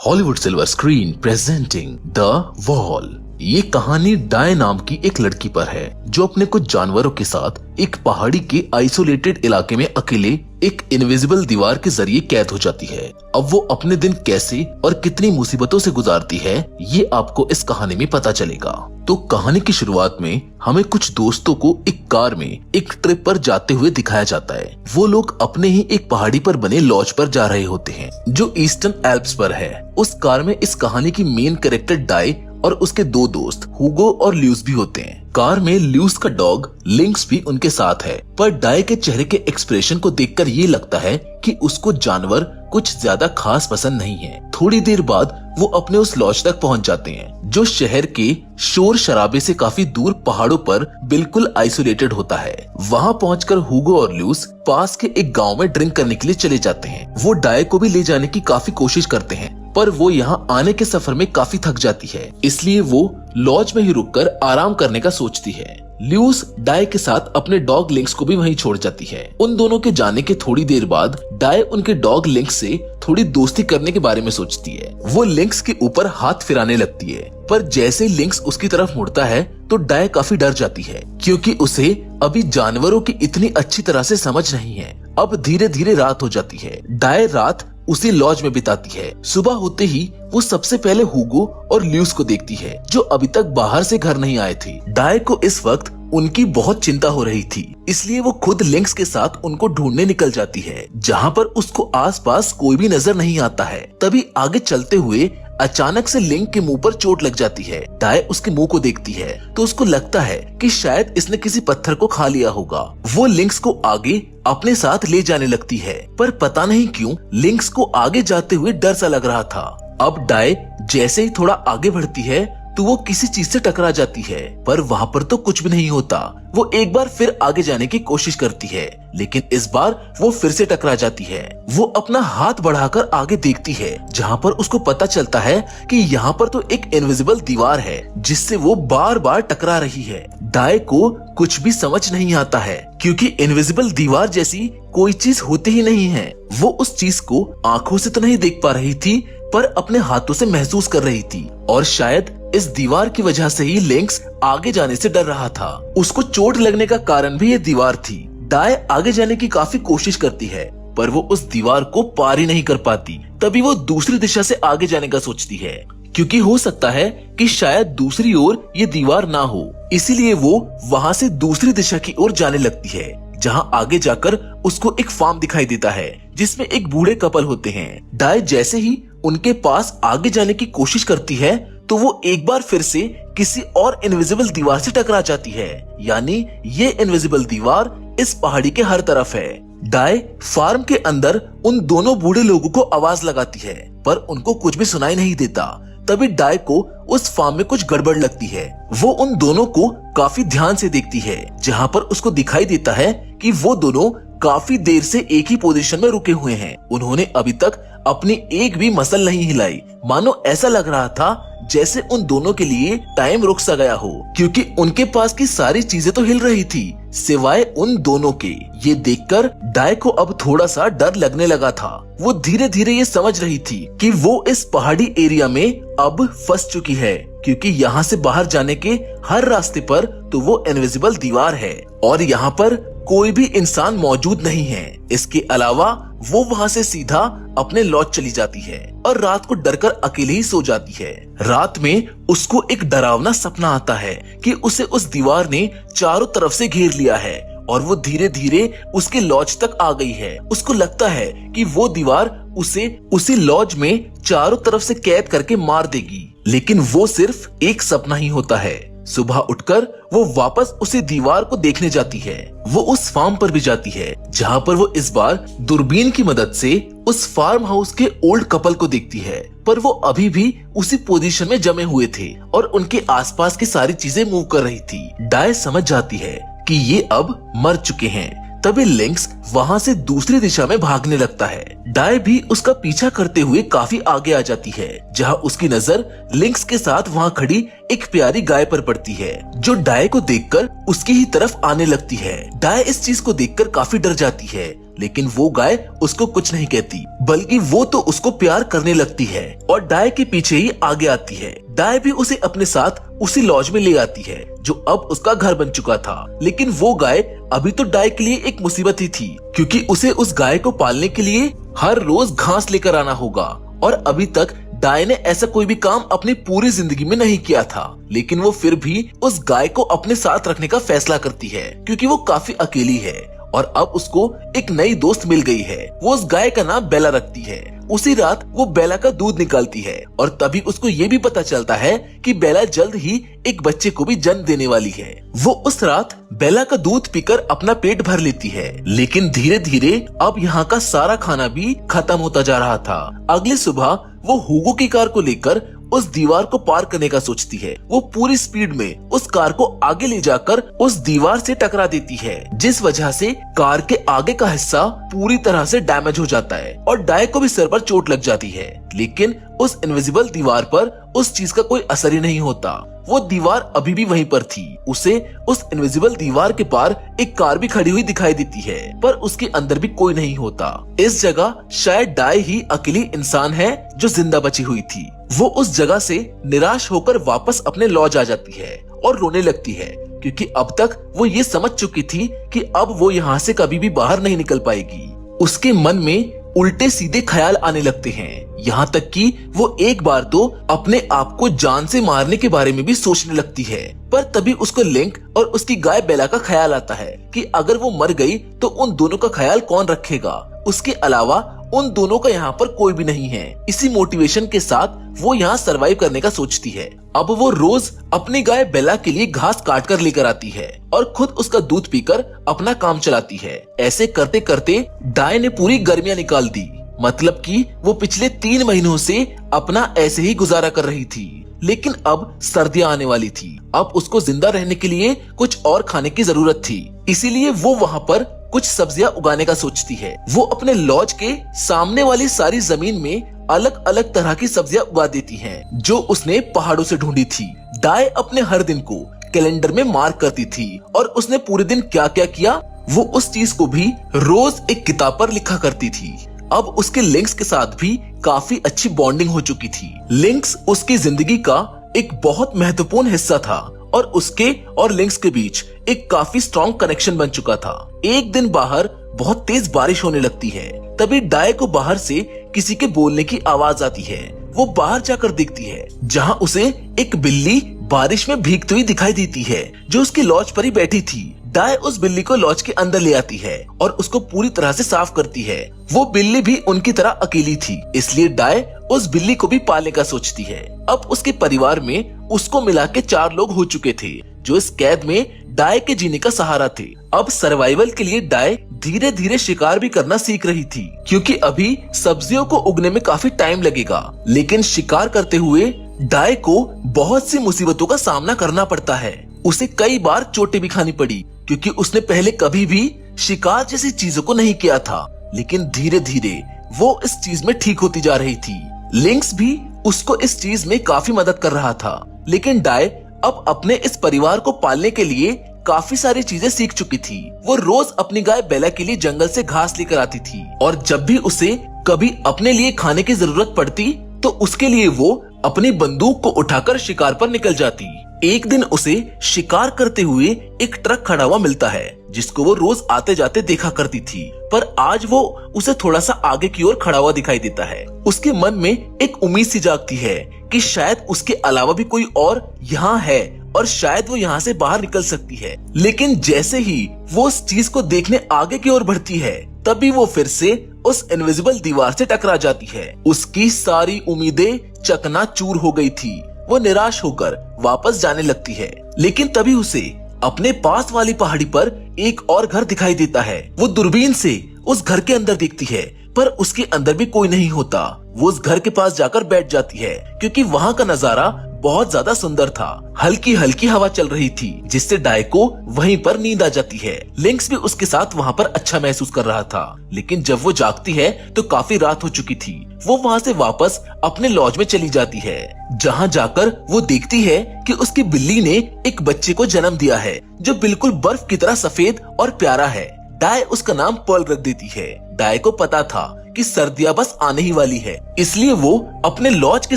Hollywood silver screen presenting the wall. ये कहानी di नाम की एक लड़की पर है जो अपने कुछ जानवरों के साथ एक पहाड़ी के आइसोलेटेड इलाके में अकेले एक इनविजिबल दीवार के जरिए कैद हो जाती है। अब वो अपने दिन कैसे और कितनी मुसीबतों से गुजारती है ये आपको इस कहानी में पता चलेगा। तो कहानी की शुरुआत में हमें कुछ दोस्तों को एक कार में एक ट्रिप पर जाते हुए दिखाया जाता है। वो लोग अपने ही एक पहाड़ी पर बने लॉज पर जा रहे होते हैं जो ईस्टर्न एल्प्स पर है। उस कार में इस कहानी की मेन कैरेक्टर डाय और उसके दो दोस्त हुगो और ल्यूस भी होते हैं। कार में ल्यूस का डॉग लिंक्स भी उनके साथ है, पर डाय के चेहरे के एक्सप्रेशन को देखकर ये लगता है कि उसको जानवर कुछ ज्यादा खास पसंद नहीं है। थोड़ी देर बाद वो अपने उस लॉज तक पहुंच जाते हैं जो शहर के शोर शराबे से काफी दूर पहाड़ों पर बिल्कुल आइसोलेटेड होता है। वहां पहुंचकर हुगो और ल्यूस पास के एक गांव में ड्रिंक करने के लिए चले जाते हैं। वो डाय को भी ले जाने की काफी कोशिश करते हैं, पर वो यहाँ आने के सफर में काफी थक जाती है, इसलिए वो लॉज में ही रुककर आराम करने का सोचती है। ल्यूस डाय के साथ अपने डॉग लिंक्स को भी वहीं छोड़ जाती है। उन दोनों के जाने के थोड़ी देर बाद डाय उनके डॉग लिंक्स से थोड़ी दोस्ती करने के बारे में सोचती है। वो लिंक्स के ऊपर हाथ फिराने लगती है, पर जैसे लिंक्स उसकी तरफ मुड़ता है तो डाय काफी डर जाती है क्योंकि उसे अभी जानवरों की इतनी अच्छी तरह से समझ नहीं है। अब धीरे धीरे रात हो जाती है। डाय रात उसी लॉज में बिताती है। सुबह होते ही वो सबसे पहले हुगो और ल्यूस को देखती है जो अभी तक बाहर से घर नहीं आए थे। डाय को इस वक्त उनकी बहुत चिंता हो रही थी, इसलिए वो खुद लिंक्स के साथ उनको ढूंढने निकल जाती है जहाँ पर उसको आसपास कोई भी नजर नहीं आता है। तभी आगे चलते हुए अचानक से लिंक के मुंह पर चोट लग जाती है। डाय उसके मुंह को देखती है तो उसको लगता है कि शायद इसने किसी पत्थर को खा लिया होगा। वो लिंक्स को आगे अपने साथ ले जाने लगती है, पर पता नहीं क्यों लिंक्स को आगे जाते हुए डर सा लग रहा था। अब डाय जैसे ही थोड़ा आगे बढ़ती है तो वो किसी चीज से टकरा जाती है, पर वहाँ पर तो कुछ भी नहीं होता। वो एक बार फिर आगे जाने की कोशिश करती है, लेकिन इस बार वो फिर से टकरा जाती है। वो अपना हाथ बढ़ाकर आगे देखती है जहाँ पर उसको पता चलता है कि यहाँ पर तो एक इनविजिबल दीवार है जिससे वो बार बार टकरा रही है। डाय को कुछ भी समझ नहीं आता है क्योंकि इनविजिबल दीवार जैसी कोई चीज होती ही नहीं है। वो उस चीज को आंखों से तो नहीं देख पा रही थी, पर अपने हाथों से महसूस कर रही थी, और शायद इस दीवार की वजह से ही लिंक्स आगे जाने से डर रहा था। उसको चोट लगने का कारण भी ये दीवार थी। डाय आगे जाने की काफी कोशिश करती है, पर वो उस दीवार को पार ही नहीं कर पाती। तभी वो दूसरी दिशा से आगे जाने का सोचती है क्योंकि हो सकता है कि शायद दूसरी ओर ये दीवार ना हो, इसीलिए वो वहाँ से दूसरी दिशा की ओर जाने लगती है जहाँ आगे जाकर उसको एक फार्म दिखाई देता है जिसमें एक बूढ़े कपल होते हैं। डाय जैसे ही उनके पास आगे जाने की कोशिश करती है तो वो एक बार फिर से किसी और इनविजिबल दीवार से टकरा जाती है, यानी ये इनविजिबल दीवार इस पहाड़ी के हर तरफ है। डाय फार्म के अंदर उन दोनों बूढ़े लोगों को आवाज लगाती है, पर उनको कुछ भी सुनाई नहीं देता। तभी डाय को उस फार्म में कुछ गड़बड़ लगती है। वो उन दोनों को काफी ध्यान से देखती है जहाँ पर उसको दिखाई देता है कि वो दोनों काफी देर से एक ही पोजीशन में रुके हुए हैं। उन्होंने अभी तक अपनी एक भी मसल नहीं हिलाई, मानो ऐसा लग रहा था जैसे उन दोनों के लिए टाइम रुक सा गया हो क्योंकि उनके पास की सारी चीजें तो हिल रही थी सिवाय उन दोनों के। ये देखकर डाय को अब थोड़ा सा डर लगने लगा था। वो धीरे धीरे ये समझ रही थी कि वो इस पहाड़ी एरिया में अब फंस चुकी है क्योंकि यहाँ से बाहर जाने के हर रास्ते पर तो वो इनविजिबल दीवार है और यहाँ पर कोई भी इंसान मौजूद नहीं है। इसके अलावा वो वहाँ से सीधा अपने लॉज चली जाती है और रात को डरकर अकेले ही सो जाती है। रात में उसको एक डरावना सपना आता है कि उसे उस दीवार ने चारों तरफ से घेर लिया है और वो धीरे धीरे उसके लॉज तक आ गई है। उसको लगता है कि वो दीवार उसे उसी लॉज में चारों तरफ से कैद करके मार देगी, लेकिन वो सिर्फ एक सपना ही होता है। सुबह उठकर वो वापस उसी दीवार को देखने जाती है। वो उस फार्म पर भी जाती है जहाँ पर वो इस बार दूरबीन की मदद से उस फार्म हाउस के ओल्ड कपल को देखती है, पर वो अभी भी उसी पोजीशन में जमे हुए थे और उनके आसपास की सारी चीजें मूव कर रही थी। डाय समझ जाती है कि ये अब मर चुके हैं। तभी लिंक्स वहाँ से दूसरी दिशा में भागने लगता है। डाय भी उसका पीछा करते हुए काफी आगे आ जाती है जहाँ उसकी नजर लिंक्स के साथ वहाँ खड़ी एक प्यारी गाय पर पड़ती है जो डाय को देखकर उसकी ही तरफ आने लगती है। डाय इस चीज को देखकर काफी डर जाती है, लेकिन वो गाय उसको कुछ नहीं कहती, बल्कि वो तो उसको प्यार करने लगती है और डाय के पीछे ही आगे आती है। डाय भी उसे अपने साथ उसी लॉज में ले आती है जो अब उसका घर बन चुका था। लेकिन वो गाय अभी तो डाय के लिए एक मुसीबत ही थी, क्योंकि उसे उस गाय को पालने के लिए हर रोज घास लेकर आना होगा और अभी तक डाय ने ऐसा कोई भी काम अपनी पूरी जिंदगी में नहीं किया था। लेकिन वो फिर भी उस गाय को अपने साथ रखने का फैसला करती है, क्योंकि वो काफी अकेली है और अब उसको एक नई दोस्त मिल गई है। वो उस गाय का नाम बेला रखती है। उसी रात वो बेला का दूध निकालती है और तभी उसको ये भी पता चलता है कि बेला जल्द ही एक बच्चे को भी जन्म देने वाली है। वो उस रात बेला का दूध पीकर अपना पेट भर लेती है, लेकिन धीरे धीरे अब यहाँ का सारा खाना भी खत्म होता जा रहा था। अगली सुबह वो हुगो की कार को लेकर उस दीवार को पार करने का सोचती है। वो पूरी स्पीड में उस कार को आगे ले जाकर उस दीवार से टकरा देती है, जिस वजह से कार के आगे का हिस्सा पूरी तरह से डैमेज हो जाता है और डाय को भी सर पर चोट लग जाती है। लेकिन उस इनविजिबल दीवार पर उस चीज का कोई असर ही नहीं होता। वो दीवार अभी भी वहीं पर थी। उसे उस इनविजिबल दीवार के पार एक कार भी खड़ी हुई दिखाई देती है, पर उसके अंदर भी कोई नहीं होता। इस जगह शायद डाय ही अकेली इंसान है जो जिंदा बची हुई थी। वो उस जगह से निराश होकर वापस अपने लॉज आ जाती है और रोने लगती है, क्योंकि अब तक वो ये समझ चुकी थी कि अब वो यहाँ से कभी भी बाहर नहीं निकल पाएगी। उसके मन में उल्टे सीधे ख्याल आने लगते हैं, यहाँ तक कि वो एक बार तो अपने आप को जान से मारने के बारे में भी सोचने लगती है। पर तभी उसको लिंक और उसकी गाय बेला का ख्याल आता है कि अगर वो मर गई तो उन दोनों का ख्याल कौन रखेगा। उसके अलावा उन दोनों का यहाँ पर कोई भी नहीं है। इसी मोटिवेशन के साथ वो यहाँ सरवाइव करने का सोचती है। अब वो रोज अपनी गाय बेला के लिए घास काट कर लेकर आती है और खुद उसका दूध पीकर अपना काम चलाती है। ऐसे करते करते डाय ने पूरी गर्मियाँ निकाल दी, मतलब कि वो पिछले 3 महीनों से अपना ऐसे ही गुजारा कर रही थी। लेकिन अब सर्दियाँ आने वाली थी। अब उसको जिंदा रहने के लिए कुछ और खाने की जरूरत थी, इसीलिए वो वहाँ पर कुछ सब्जियां उगाने का सोचती है। वो अपने लॉज के सामने वाली सारी जमीन में अलग अलग तरह की सब्जियां उगा देती है, जो उसने पहाड़ों से ढूंढी थी। डाय अपने हर दिन को कैलेंडर में मार्क करती थी और उसने पूरे दिन क्या क्या किया वो उस चीज को भी रोज एक किताब पर लिखा करती थी। अब उसके लिंक्स के साथ भी काफी अच्छी बॉन्डिंग हो चुकी थी। लिंक्स उसकी जिंदगी का एक बहुत महत्वपूर्ण हिस्सा था और उसके और लिंक्स के बीच एक काफी स्ट्रॉन्ग कनेक्शन बन चुका था। एक दिन बाहर बहुत तेज बारिश होने लगती है। तभी डाय को बाहर से किसी के बोलने की आवाज आती है। वो बाहर जाकर देखती है, जहाँ उसे एक बिल्ली बारिश में भीगती हुई दिखाई देती है, जो उसकी लॉज पर ही बैठी थी। डाय उस बिल्ली को लॉज के अंदर ले आती है और उसको पूरी तरह से साफ करती है। वो बिल्ली भी उनकी तरह अकेली थी, इसलिए डाय उस बिल्ली को भी पालने का सोचती है। अब उसके परिवार में उसको मिला के 4 लोग हो चुके थे, जो इस कैद में डाय के जीने का सहारा थे। अब सर्वाइवल के लिए डाय धीरे धीरे शिकार भी करना सीख रही थी, क्योंकि अभी सब्जियों को उगने में काफी टाइम लगेगा। लेकिन शिकार करते हुए डाय को बहुत सी मुसीबतों का सामना करना पड़ता है। उसे कई बार चोटें भी खानी पड़ी, क्योंकि उसने पहले कभी भी शिकार जैसी चीजों को नहीं किया था। लेकिन धीरे धीरे वो इस चीज में ठीक होती जा रही थी। लिंक्स भी उसको इस चीज में काफी मदद कर रहा था। लेकिन डाय अब अपने इस परिवार को पालने के लिए काफी सारी चीजें सीख चुकी थी। वो रोज अपनी गाय बेला के लिए जंगल से घास लेकर आती थी और जब भी उसे कभी अपने लिए खाने की जरूरत पड़ती तो उसके लिए वो अपनी बंदूक को उठाकर शिकार पर निकल जाती। एक दिन उसे शिकार करते हुए एक ट्रक खड़ा हुआ मिलता है, जिसको वो रोज आते जाते देखा करती थी, पर आज वो उसे थोड़ा सा आगे की ओर खड़ा हुआ दिखाई देता है। उसके मन में एक उम्मीद सी जागती है कि शायद उसके अलावा भी कोई और यहाँ है और शायद वो यहाँ से बाहर निकल सकती है। लेकिन जैसे ही वो उस चीज को देखने आगे की ओर बढ़ती है, तभी वो फिर से उस इनविजिबल दीवार से टकरा जाती है। उसकी सारी उम्मीदें चकनाचूर हो गई थी। वो निराश होकर वापस जाने लगती है, लेकिन तभी उसे अपने पास वाली पहाड़ी पर एक और घर दिखाई देता है। वो दूरबीन से उस घर के अंदर देखती है, पर उसके अंदर भी कोई नहीं होता। वो उस घर के पास जाकर बैठ जाती है, क्योंकि वहाँ का नजारा बहुत ज्यादा सुंदर था। हल्की हल्की हवा चल रही थी, जिससे डाय को वहीं पर नींद आ जाती है। लिंक्स भी उसके साथ वहाँ पर अच्छा महसूस कर रहा था। लेकिन जब वो जागती है तो काफी रात हो चुकी थी। वो वहाँ से वापस अपने लॉज में चली जाती है, जहाँ जाकर वो देखती है कि उसकी बिल्ली ने एक बच्चे को जन्म दिया है, जो बिल्कुल बर्फ की तरह सफेद और प्यारा है। डाय उसका नाम पर्ल रख देती है। डाय को पता था कि सर्दियां बस आने ही वाली है, इसलिए वो अपने लॉज के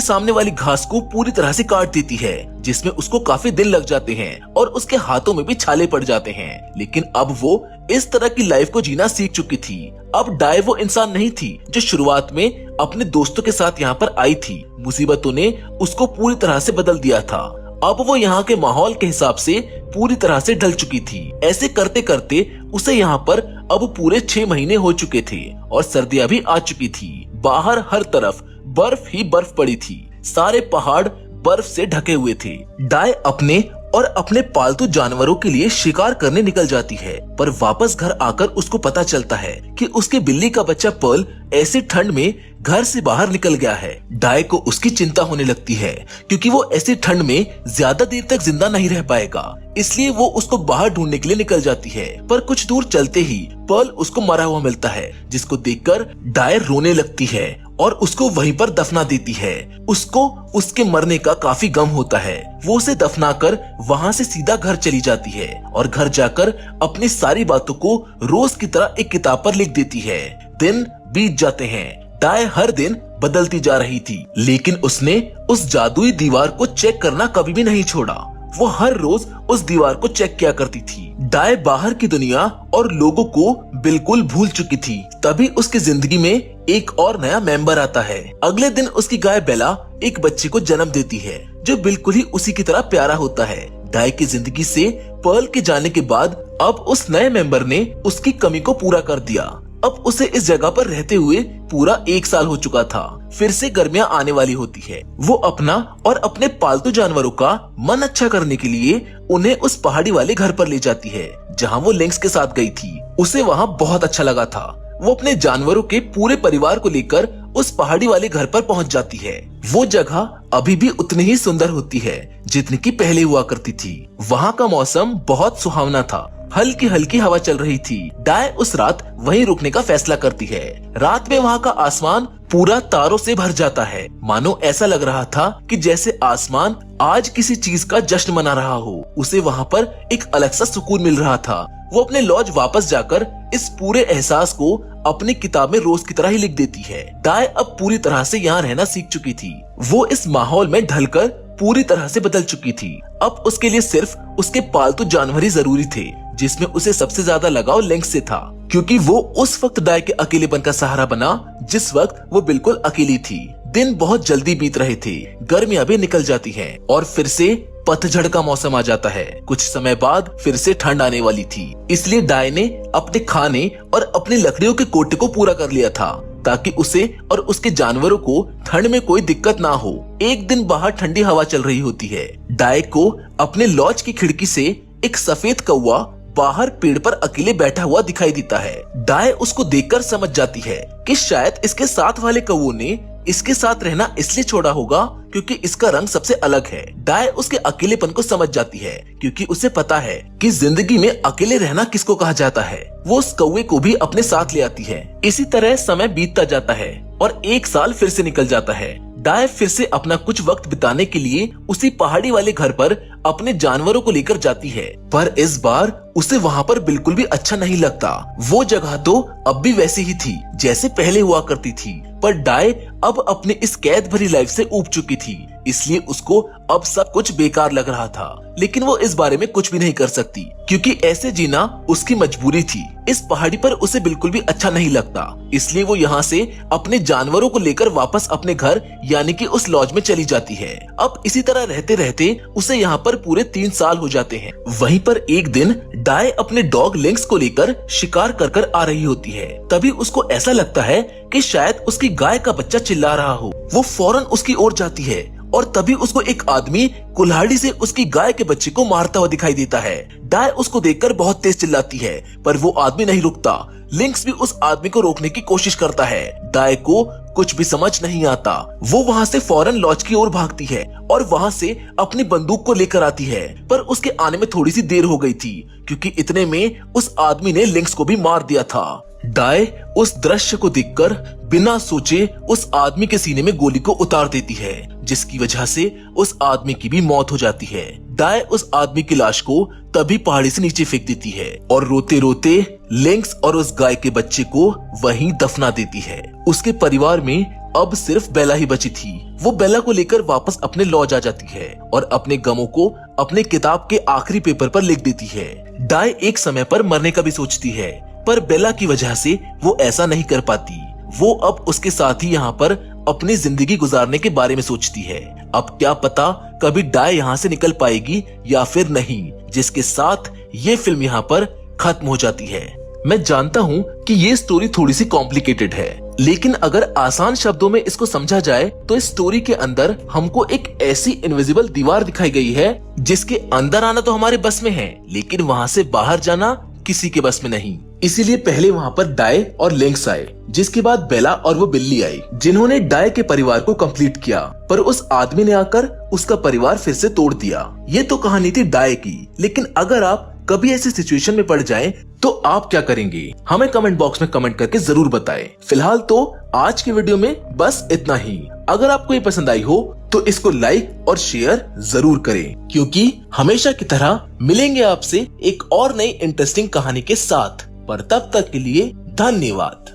सामने वाली घास को पूरी तरह से काट देती है, जिसमें उसको काफी दिन लग जाते हैं और उसके हाथों में भी छाले पड़ जाते हैं। लेकिन अब वो इस तरह की लाइफ को जीना सीख चुकी थी। अब डाय वो इंसान नहीं थी जो शुरुआत में अपने दोस्तों के साथ यहाँ पर आई थी। मुसीबतों ने उसको पूरी तरह से बदल दिया था। अब वो यहाँ के माहौल के हिसाब से पूरी तरह से ढल चुकी थी। ऐसे करते करते उसे यहाँ पर अब पूरे 6 महीने हो चुके थे और सर्दियां भी आ चुकी थी। बाहर हर तरफ बर्फ ही बर्फ पड़ी थी। सारे पहाड़ बर्फ से ढके हुए थे। डाय अपने और अपने पालतू जानवरों के लिए शिकार करने निकल जाती है, पर वापस घर आकर उसको पता चलता है कि उसके बिल्ली का बच्चा पर्ल ऐसी ठंड में घर से बाहर निकल गया है। डाय को उसकी चिंता होने लगती है, क्योंकि वो ऐसी ठंड में ज्यादा देर तक जिंदा नहीं रह पाएगा। इसलिए वो उसको बाहर ढूंढने के लिए निकल जाती है, पर कुछ दूर चलते ही पर्ल उसको मरा हुआ मिलता है, जिसको देखकर डाय रोने लगती है और उसको वहीं पर दफना देती है। उसको उसके मरने का काफी गम होता है। वो उसे दफनाकर वहाँ से सीधा घर चली जाती है और घर जाकर अपनी सारी बातों को रोज की तरह एक किताब पर लिख देती है। दिन बीत जाते हैं। डाय हर दिन बदलती जा रही थी, लेकिन उसने उस जादुई दीवार को चेक करना कभी भी नहीं छोड़ा। वो हर रोज उस दीवार को चेक किया करती थी। डाय बाहर की दुनिया और लोगों को बिल्कुल भूल चुकी थी। तभी उसकी जिंदगी में एक और नया मेंबर आता है। अगले दिन उसकी गाय बेला एक बच्चे को जन्म देती है, जो बिल्कुल ही उसी की तरह प्यारा होता है। डाय की जिंदगी से पर्ल के जाने के बाद अब उस नए मेंबर ने उसकी कमी को पूरा कर दिया। अब उसे इस जगह पर रहते हुए पूरा 1 साल हो चुका था। फिर से गर्मियां आने वाली होती है। वो अपना और अपने पालतू जानवरों का मन अच्छा करने के लिए उन्हें उस पहाड़ी वाले घर पर ले जाती है, जहां वो लिंक्स के साथ गई थी। उसे वहां बहुत अच्छा लगा था। वो अपने जानवरों के पूरे परिवार को लेकर उस पहाड़ी वाले घर पर पहुंच जाती है। वो जगह अभी भी उतनी ही सुंदर होती है जितनी की पहले हुआ करती थी। वहाँ का मौसम बहुत सुहावना था। हल्की हल्की हवा चल रही थी। डाय उस रात वहीं रुकने का फैसला करती है। रात में वहाँ का आसमान पूरा तारों से भर जाता है। मानो ऐसा लग रहा था कि जैसे आसमान आज किसी चीज का जश्न मना रहा हो। उसे वहाँ पर एक अलग सा सुकून मिल रहा था। वो अपने लॉज वापस जाकर इस पूरे एहसास को अपनी किताब में रोज की तरह ही लिख देती है। डाय अब पूरी तरह से यहाँ रहना सीख चुकी थी। वो इस माहौल में ढलकर पूरी तरह से बदल चुकी थी। अब उसके लिए सिर्फ उसके पालतू जानवर ही जरूरी थे, जिसमें उसे सबसे ज्यादा लगाव लिंक्स से था, क्योंकि वो उस वक्त डाय के अकेलेपन का सहारा बना जिस वक्त वो बिल्कुल अकेली थी। दिन बहुत जल्दी बीत रहे थे। गर्मियां भी निकल जाती हैं और फिर से पतझड़ का मौसम आ जाता है। कुछ समय बाद फिर से ठंड आने वाली थी, इसलिए डाय ने अपने खाने और अपनी लकड़ियों के कोटे को पूरा कर लिया था, ताकि उसे और उसके जानवरों को ठंड में कोई दिक्कत ना हो। एक दिन बाहर ठंडी हवा चल रही होती है। डाय को अपने लॉज की खिड़की से एक सफेद कौवा बाहर पेड़ पर अकेले बैठा हुआ दिखाई देता है। डाय उसको देखकर समझ जाती है कि शायद इसके साथ वाले कौवों ने इसके साथ रहना इसलिए छोड़ा होगा क्योंकि इसका रंग सबसे अलग है। डाय उसके अकेलेपन को समझ जाती है, क्योंकि उसे पता है कि जिंदगी में अकेले रहना किसको कहा जाता है। वो उस कौवे को भी अपने साथ ले आती है। इसी तरह समय बीतता जाता है और 1 साल फिर से निकल जाता है। डाय फिर से अपना कुछ वक्त बिताने के लिए उसी पहाड़ी वाले घर पर अपने जानवरों को लेकर जाती है, पर इस बार उसे वहाँ पर बिल्कुल भी अच्छा नहीं लगता। वो जगह तो अब भी वैसी ही थी जैसे पहले हुआ करती थी, पर डाय अब अपने इस कैद भरी लाइफ से ऊब चुकी थी, इसलिए उसको अब सब कुछ बेकार लग रहा था। लेकिन वो इस बारे में कुछ भी नहीं कर सकती, क्योंकि ऐसे जीना उसकी मजबूरी थी। इस पहाड़ी पर उसे बिल्कुल भी अच्छा नहीं लगता, इसलिए वो यहाँ से अपने जानवरों को लेकर वापस अपने घर यानी कि उस लॉज में चली जाती है। अब इसी तरह रहते रहते उसे यहाँ पर पूरे 3 साल हो जाते हैं। वहीं पर एक दिन डाय अपने डॉग लिंक्स को लेकर शिकार कर आ रही होती है। तभी उसको ऐसा लगता है कि शायद उसकी गाय का बच्चा चिल्ला रहा हो। वो फौरन उसकी ओर जाती है और तभी उसको एक आदमी कुल्हाड़ी से उसकी गाय के बच्चे को मारता हुआ दिखाई देता है। डाय उसको देखकर बहुत तेज चिल्लाती है, पर वो आदमी नहीं रुकता। लिंक्स भी उस आदमी को रोकने की कोशिश करता है। डाय को कुछ भी समझ नहीं आता। वो वहाँ से फौरन लॉज की ओर भागती है और वहाँ से अपनी बंदूक को लेकर आती है, पर उसके आने में थोड़ी सी देर हो गई थी, क्योंकि इतने में उस आदमी ने लिंक्स को भी मार दिया था। डाय उस दृश्य को देखकर बिना सोचे उस आदमी के सीने में गोली को उतार देती है, जिसकी वजह से उस आदमी की भी मौत हो जाती है। डाय उस आदमी की लाश को तभी पहाड़ी से नीचे फेंक देती है और रोते रोते लिंक्स और उस गाय के बच्चे को वहीं दफना देती है। उसके परिवार में अब सिर्फ बेला ही बची थी। वो बेला को लेकर वापस अपने लॉज आ जाती है और अपने गमों को अपने किताब के आखिरी पेपर पर लिख देती है। डाय एक समय पर मरने का भी सोचती है, पर बेला की वजह से वो ऐसा नहीं कर पाती। वो अब उसके साथ ही यहाँ पर अपनी जिंदगी गुजारने के बारे में सोचती है। अब क्या पता कभी डाय यहाँ से निकल पाएगी या फिर नहीं, जिसके साथ ये फिल्म यहाँ पर खत्म हो जाती है। मैं जानता हूँ कि ये स्टोरी थोड़ी सी कॉम्प्लिकेटेड है, लेकिन अगर आसान शब्दों में इसको समझा जाए तो इस स्टोरी के अंदर हमको एक ऐसी इनविजिबल दीवार दिखाई गई है जिसके अंदर आना तो हमारे बस में है, लेकिन वहाँ से बाहर जाना किसी के बस में नहीं। इसीलिए पहले वहाँ पर डाय और लिंक्स आए, जिसके बाद बेला और वो बिल्ली आई, जिन्होंने डाय के परिवार को कंप्लीट किया, पर उस आदमी ने आकर उसका परिवार फिर से तोड़ दिया। ये तो कहानी थी डाय की, लेकिन अगर आप कभी ऐसी सिचुएशन में पड़ जाएं तो आप क्या करेंगे? हमें कमेंट बॉक्स में कमेंट करके जरूर बताएं। फिलहाल तो आज के वीडियो में बस इतना ही। अगर आपको ये पसंद आई हो तो इसको लाइक और शेयर जरूर करें, क्योंकि हमेशा की तरह मिलेंगे आपसे एक और नई इंटरेस्टिंग कहानी के साथ। पर तब तक के लिए धन्यवाद।